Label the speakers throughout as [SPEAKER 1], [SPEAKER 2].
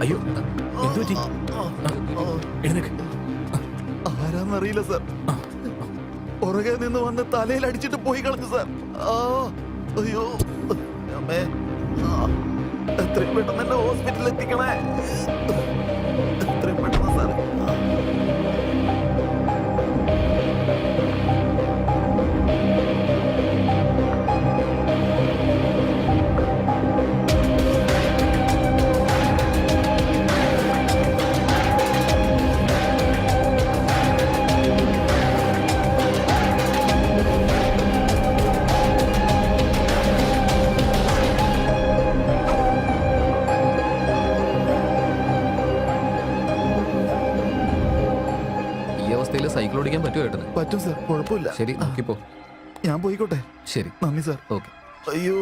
[SPEAKER 1] അയ്യോ എന്തു പറ്റി? എഴുന്നേക്ക്.
[SPEAKER 2] ആരാന്നറിയില്ല സാർ. പുറകെ നിന്ന് വന്ന് തലയിൽ അടിച്ചിട്ട് പോയി കളഞ്ഞു സാർ. അയ്യോ അമ്മേ, എത്രയും പെട്ടെന്ന് എന്നെ ഹോസ്പിറ്റലിൽ എത്തിക്കണേ. എത്രയും പെട്ടെന്ന് സാർ.
[SPEAKER 1] സൈക്കിൾ ഓടിക്കാൻ പറ്റുമോ ഏട്ടന്?
[SPEAKER 2] പറ്റും സാർ, കുഴപ്പമില്ല.
[SPEAKER 1] ശരി, നോക്കിപ്പോ.
[SPEAKER 2] ഞാൻ പോയിക്കോട്ടെ.
[SPEAKER 1] ശരി,
[SPEAKER 2] നന്ദി സാർ.
[SPEAKER 1] ഓക്കെ.
[SPEAKER 2] അയ്യോ,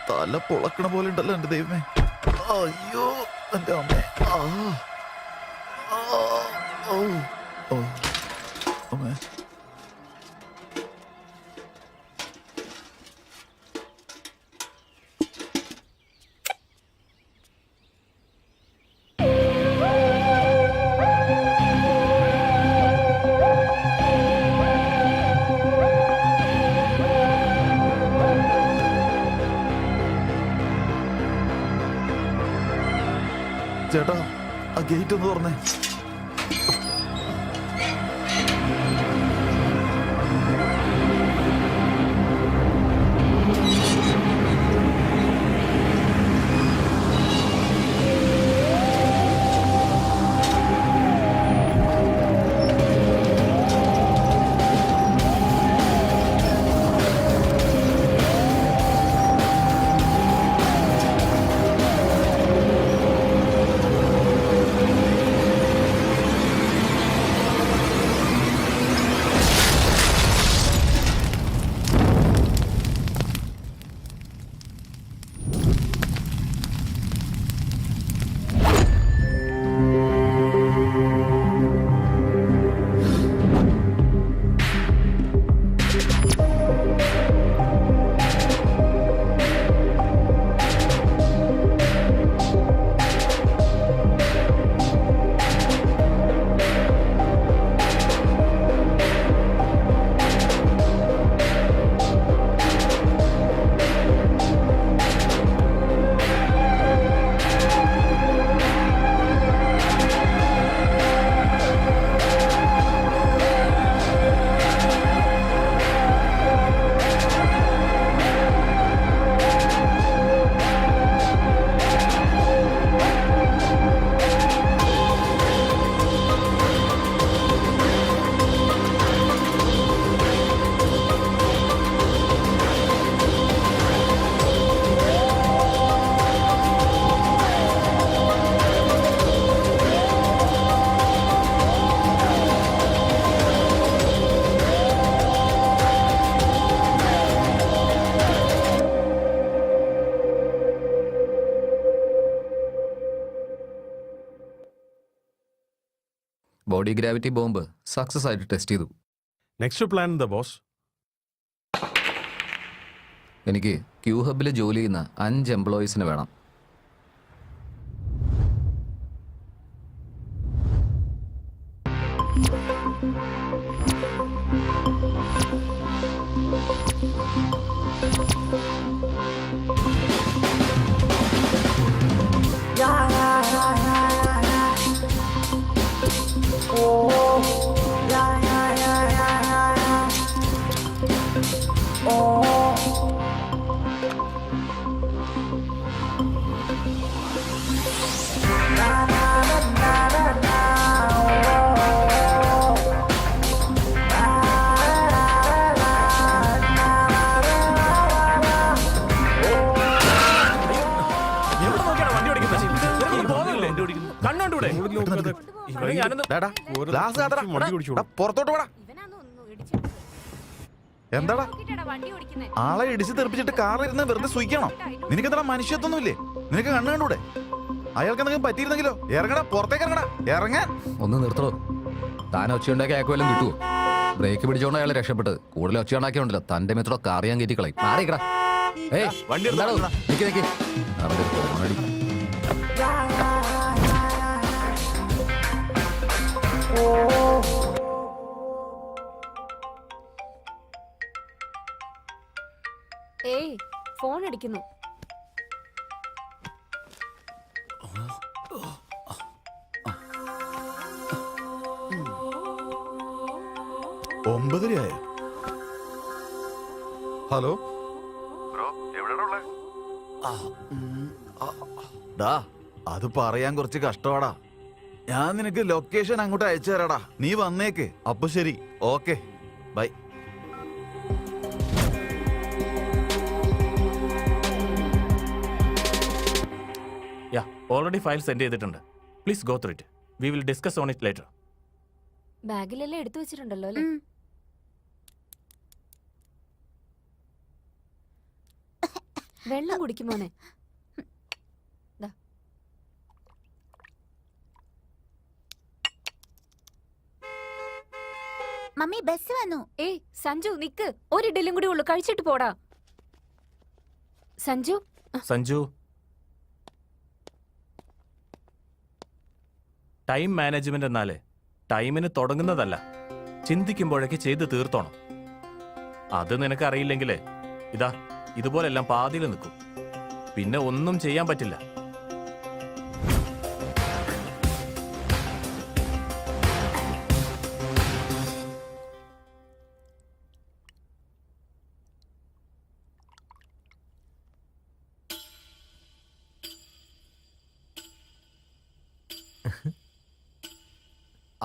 [SPEAKER 2] തല പൊളക്കണ പോലെ ഉണ്ടല്ലോ എന്റെ ദൈവമേ. അയ്യോ എന്റെ അമ്മേ. അമ്മേ. ചേട്ടാ, ആ ഗേറ്റ് ഒന്ന് തുറന്നേ.
[SPEAKER 1] ബോഡി ഗ്രാവിറ്റി ബോംബ് സക്സസ് ആയിട്ട് ടെസ്റ്റ് ചെയ്തു.
[SPEAKER 3] നെക്സ്റ്റ് പ്ലാൻ എന്താ ബോസ്?
[SPEAKER 1] എനിക്ക് ക്യൂ ഹബിൽ ജോലി ചെയ്യുന്ന 5 എംപ്ലോയീസിന് വേണം.
[SPEAKER 2] പുറത്തോട്ട് പോടാ. എന്താടാ ആളെ ഇടിച്ച് തെറിപ്പിച്ചിട്ട് കാറിരുന്ന് വെറുതെ സൂയിക്കണോ? നിനക്ക് എന്താ മനുഷ്യത്വമൊന്നുമില്ലേ? നിനക്ക് കണ്ണു കണ്ടൂടെ? അയാൾക്ക് എന്തെങ്കിലും പറ്റിയിരുന്നെങ്കിലോ? ഇറങ്ങടാ, പുറത്തേക്ക് ഇറങ്ങടാ, ഇറങ്ങാൻ.
[SPEAKER 1] ഒന്ന് നിർത്തണോ? താൻ ഒച്ചയുണ്ടാക്കി അയക്കുമല്ലോ കിട്ടുമോ? ബ്രേക്ക് പിടിച്ചോണ്ട് അയാൾ രക്ഷപ്പെട്ടത്. കൂടുതൽ ഒച്ചയുണ്ടാക്കിയുണ്ടല്ലോ തന്റെ മിത്രോ കാറിയാൻ കയറ്റി കളയും. മാറിക്കടാ. ഏയ്
[SPEAKER 3] വണ്ടി
[SPEAKER 1] എന്താടോ? നിക്ക് നിക്ക്. അവന്റെ ഫോണടി.
[SPEAKER 4] ഏയ് ഫോൺ അടിക്കുന്നു.
[SPEAKER 2] ഒമ്പതരയായോ? ഹലോ ഡാ, അത് പറയാൻ കുറച്ച് കഷ്ടമാടാ. ഞാൻ നിനക്ക് ലൊക്കേഷൻ അങ്ങോട്ട് അയച്ചു തരാടാ. നീ വന്നേക്ക്. അപ്പൊ ശരി, okay, bye.
[SPEAKER 5] Already file send ചെയ്തിട്ടുണ്ട്. Please go through it. We will discuss on it later.
[SPEAKER 4] ബാഗിലെല്ലാം എടുത്തു വെച്ചിട്ടുണ്ടല്ലോ അല്ലേ? വെള്ളം കുടിക്കുമോനെ?
[SPEAKER 6] മമ്മി ബസ് വന്നു.
[SPEAKER 4] ഏയ് സഞ്ജു നിക്ക്, ഒരു ഇഡലിയും കൂടി ഉള്ളു, കഴിച്ചിട്ട് പോടാ. സഞ്ജു
[SPEAKER 5] സഞ്ജു, ടൈം മാനേജ്മെന്റ് എന്നാലേ ടൈമിന് തുടങ്ങുന്നതല്ല, ചിന്തിക്കുമ്പോഴേക്ക് ചെയ്ത് തീർത്തോണം. അത് നിനക്കറിയില്ലെങ്കിലേ ഇതാ ഇതുപോലെല്ലാം പാതിയിൽ നിൽക്കും, പിന്നെ ഒന്നും ചെയ്യാൻ പറ്റില്ല.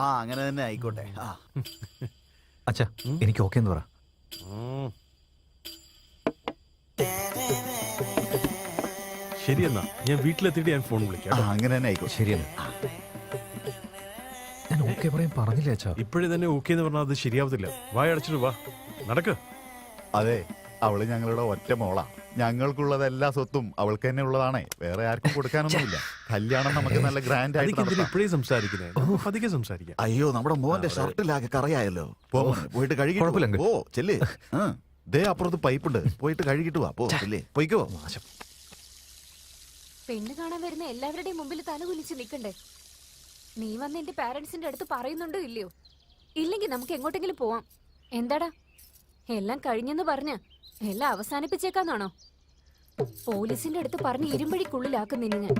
[SPEAKER 2] ആ, അങ്ങനെ തന്നെ ആയിക്കോട്ടെ. ആ,
[SPEAKER 7] അച്ഛാ എനിക്ക് ഓക്കെ എന്ന് പറ.
[SPEAKER 3] ശരി എന്നാ ഞാൻ വീട്ടിലെത്തിയിട്ട് ഞാൻ ഫോൺ വിളിക്കാം കേട്ടോ.
[SPEAKER 2] അങ്ങനെ തന്നെ ആയിക്കോട്ടെ.
[SPEAKER 7] ശരിയല്ല, ഞാൻ ഓക്കെ പറയാൻ പറഞ്ഞില്ലേ അച്ഛാ?
[SPEAKER 3] ഇപ്പോഴേ തന്നെ ഓക്കെ എന്ന് പറഞ്ഞാൽ അത് ശരിയാവത്തില്ല. വായ അടച്ചിട്ട് വാ, നടക്ക്.
[SPEAKER 2] അതെ, അവള് ഞങ്ങളുടെ ഒറ്റ മോളാ. ഞങ്ങൾക്കുള്ളത് എല്ലാ സ്വത്തും അവൾക്ക് തന്നെ ഉള്ളതാണേ. വേറെ ആർക്കും കൊടുക്കാനൊന്നുമില്ല. കല്യാണം നമുക്ക് നല്ല ഗ്രാൻഡ് ആയിട്ട്
[SPEAKER 3] അതിക്ക് എന്തിനാ
[SPEAKER 2] നടത്താം.
[SPEAKER 3] ഇപ്പോഴേ സംസാരിക്കുന്നത്? നമുക്ക് പതുക്കെ സംസാരിക്കാം.
[SPEAKER 2] അയ്യോ, നമ്മുടെ മോന്റെ ഷർട്ടിലാകെ കറയായല്ലോ. പോയിട്ട് കഴുകി.
[SPEAKER 7] കുഴപ്പമില്ല.
[SPEAKER 2] ഓ ചെല്ലേ. ദേ അപ്പുറത്ത് പൈപ്പുണ്ട്, പോയിട്ട് കഴുകിട്ട് വാ. പോ ചെല്ലേ, പോയിക്കോ.
[SPEAKER 4] പെണ്ണ് കാണാൻ വരുന്ന എല്ലാവരുടെയും മുമ്പിൽ തല കുലിച്ച് നിൽക്കണ്ടേ? നീ വന്ന് എന്റെ പാരന്റ്സിന്റെ അടുത്ത് പറയുന്നുണ്ടോ ഇല്ലയോ? ഇല്ലെങ്കിൽ നമുക്ക് എങ്ങോട്ടെങ്കിലും പോവാം. എന്താടാ, എല്ലാം കഴിഞ്ഞെന്ന് പറഞ്ഞ എല്ലാം അവസാനിപ്പിച്ചേക്കാന്നാണോ? പോലീസിന്റെ അടുത്ത് പറഞ്ഞ് ഇരുമ്പഴിക്കുള്ളിലാക്കും നിന്നെ ഞാൻ.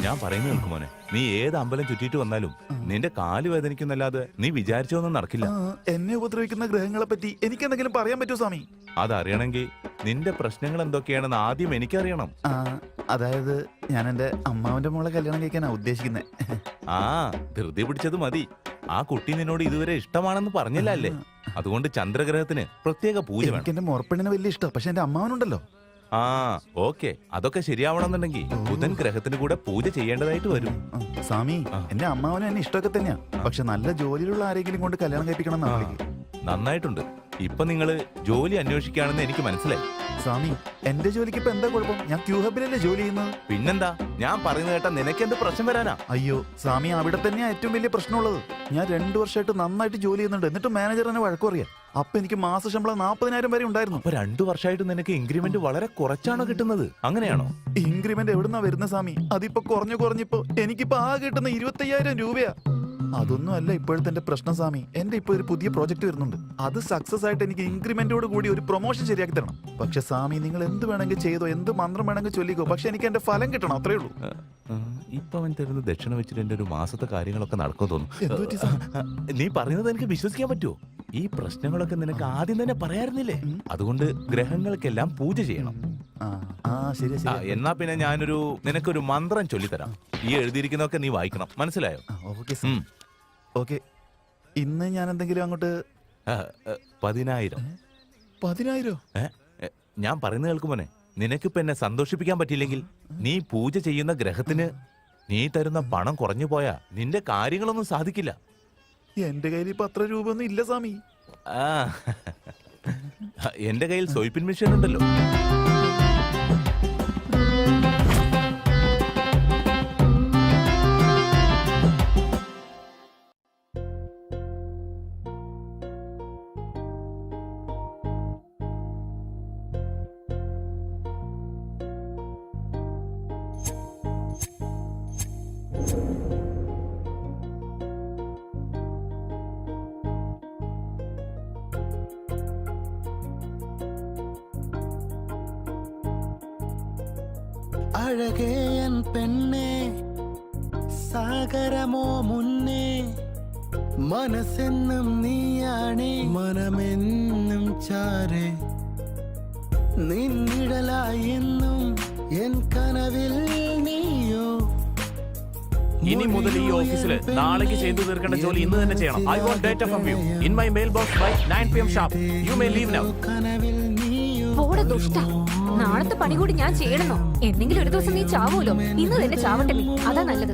[SPEAKER 8] ഞാൻ പറയുന്നത് കേൾക്കുമോനെ, നീ ഏത് അമ്പലം ചുറ്റിയിട്ട് വന്നാലും നിന്റെ കാല് വേദനിക്കുന്നല്ലാതെ നീ വിചാരിച്ചൊന്നും നടക്കില്ല.
[SPEAKER 2] എന്നെ ഉപദ്രവിക്കുന്ന ഗ്രഹങ്ങളെ പറ്റി എനിക്ക് എന്തെങ്കിലും പറയാൻ പറ്റുമോ സ്വാമി?
[SPEAKER 8] അതറിയണമെങ്കിൽ നിന്റെ പ്രശ്നങ്ങൾ എന്തൊക്കെയാണെന്ന് ആദ്യം എനിക്കറിയണം.
[SPEAKER 2] അതായത് ഞാൻ എന്റെ അമ്മാവന്റെ മോളെ കല്യാണം കഴിക്കാനാ ഉദ്ദേശിക്കുന്നത്.
[SPEAKER 8] ആ, ധൃതി പിടിച്ചത് മതി. ആ കുട്ടി നിന്നോട് ഇതുവരെ ഇഷ്ടമാണെന്ന് പറഞ്ഞില്ല അല്ലേ? അതുകൊണ്ട് ചന്ദ്രഗ്രഹത്തിന് പ്രത്യേക പൂജ വേണം.
[SPEAKER 2] എനിക്ക് എന്റെ മുറപ്പെണ്ണിനെ വലിയ ഇഷ്ടം, പക്ഷെ എന്റെ അമ്മാവനുണ്ടല്ലോ.
[SPEAKER 8] ആ ഓക്കെ, അതൊക്കെ ശരിയാവണമെന്നുണ്ടെങ്കിൽ ബുധൻ ഗ്രഹത്തിന് കൂടെ പൂജ ചെയ്യേണ്ടതായിട്ട് വരും.
[SPEAKER 2] സ്വാമി, എന്റെ അമ്മാവനും എന്നെ ഇഷ്ടമൊക്കെ തന്നെയാ, പക്ഷെ നല്ല ജോലിയിലുള്ള ആരെങ്കിലും കൊണ്ട് കല്യാണം കഴിപ്പിക്കണം എന്നാണ്.
[SPEAKER 8] നന്നായിട്ടുണ്ട്. ഇപ്പൊ നിങ്ങള് ജോലി അന്വേഷിക്കുകയാണെന്ന് എനിക്ക് മനസ്സിലായി.
[SPEAKER 2] സ്വാമി, എന്റെ ജോലിക്ക് ഇപ്പൊ എന്താ കുഴപ്പം? ഞാൻ ക്യൂ ഹബിലല്ലേ ജോലി ചെയ്യുന്നത്.
[SPEAKER 8] പിന്നെന്താ, ഞാൻ പറയുന്നത് കേട്ടാ നിനക്ക് എന്ത് പ്രശ്നം വരാനാ?
[SPEAKER 2] അയ്യോ സ്വാമി, അവിടെ തന്നെയാ ഏറ്റവും വലിയ പ്രശ്നമുള്ളത്. ഞാൻ 2 വർഷമായിട്ട് നന്നായിട്ട് ജോലി ചെയ്യുന്നുണ്ട്, എന്നിട്ട് മാനേജർ എന്നെ വഴക്കു പറയാ. അപ്പൊ എനിക്ക് മാസ ശമ്പളം 40,000 വരെ ഉണ്ടായിരുന്നു.
[SPEAKER 8] അപ്പൊ 2 വർഷമായിട്ട് നിനക്ക് ഇൻക്രിമെന്റ് വളരെ കുറച്ചാണോ കിട്ടുന്നത്? അങ്ങനെയാണോ?
[SPEAKER 2] ഇൻക്രിമെന്റ് എവിടുന്നാ വരുന്ന സ്വാമി? അതിപ്പോ കുറഞ്ഞിപ്പോ എനിക്കിപ്പോ ആകെ കിട്ടുന്ന 25,000 രൂപയാ. അതൊന്നും അല്ല ഇപ്പോഴത്തെ എന്റെ പ്രശ്നം സ്വാമി. എന്റെ ഇപ്പൊ ഒരു പുതിയ പ്രോജക്ട് വരുന്നുണ്ട്. അത് സക്സസ് ആയിട്ട് എനിക്ക് ഇൻക്രിമെന്റോട് കൂടി ഒരു പ്രൊമോഷൻ ശരിയാക്കി തരണം. പക്ഷെ സ്വാമി, നിങ്ങൾ എന്ത് വേണമെങ്കിൽ ചെയ്തോ, എന്ത് മന്ത്രം വേണമെങ്കിൽ ചൊല്ലിക്കോ, പക്ഷെ എനിക്ക് എന്റെ ഫലം കിട്ടണം, അത്രേ ഉള്ളൂ.
[SPEAKER 8] ഇപ്പൊ അവൻ തരുന്ന ദക്ഷിണ വെച്ചിട്ട് എന്റെ ഒരു മാസത്തെ കാര്യങ്ങളൊക്കെ നടക്കും തോന്നുന്നു.
[SPEAKER 2] എന്ത് പറ്റി സ്വാമി?
[SPEAKER 8] നീ പറയുന്നത് എനിക്ക് വിശ്വസിക്കാൻ പറ്റുമോ? ഈ പ്രശ്നങ്ങളൊക്കെ നിനക്ക് ആദ്യം തന്നെ പറയാറുന്നില്ലേ? അതുകൊണ്ട് ഗ്രഹങ്ങൾക്കെല്ലാം പൂജ ചെയ്യണം.
[SPEAKER 2] ശരി
[SPEAKER 8] ആ, എന്നാ പിന്നെ ഞാനൊരു നിനക്കൊരു മന്ത്രം ചൊല്ലിത്തരാം. ഈ എഴുതിയിരിക്കുന്നതൊക്കെ നീ വായിക്കണം, മനസ്സിലായോ?
[SPEAKER 2] ഓക്കെ. ഇന്ന് ഞാൻ എന്തെങ്കിലും അങ്ങോട്ട്
[SPEAKER 8] 10,000.
[SPEAKER 2] 10,000?
[SPEAKER 8] ഞാൻ പറയുന്നത് കേൾക്കുമോനെ, നിനക്കിപ്പോ എന്നെ സന്തോഷിപ്പിക്കാൻ പറ്റിയില്ലെങ്കിൽ നീ പൂജ ചെയ്യുന്ന ഗ്രഹത്തിന് നീ തരുന്ന പണം കുറഞ്ഞു പോയാ നിന്റെ കാര്യങ്ങളൊന്നും സാധിക്കില്ല.
[SPEAKER 2] എന്റെ കയ്യിൽ ഇപ്പൊ അത്ര രൂപ ഒന്നും ഇല്ല സ്വാമി.
[SPEAKER 8] ആ എന്റെ കയ്യിൽ സ്വൈപ്പിൻ മെഷീൻ ഉണ്ടല്ലോ.
[SPEAKER 6] അഴകേ എൻ പെണ്ണേ സാഗരമോ മുന്നേ മനസ്സെന്നും നീയാണേ മനമെന്നും ചാരേ നിന്നിഴലായി എന്നും എൻ കനവിൽ നീയോ.
[SPEAKER 5] ഇനി മുതൽ ഈ ഓഫീസിൽ നാളേക്ക് ചെയ്തു തീർക്കേണ്ട ജോലി ഇന്ന് തന്നെ ചെയ്യണം. I want data from you in my mail box by 9 PM sharp. You may leave now.
[SPEAKER 6] കനവിൽ നീയോ
[SPEAKER 4] പോടെ ദുഷ്ട. നാളത്തെ പണി കൂടി ഞാൻ ചെയ്യണമെന്നോ? എന്തെങ്കിലും ഒരു ദിവസം നീ ചാവൂലോ. ഇന്ന് തന്നെ ചാവട്ടെ നീ. അതാ നല്ലത്.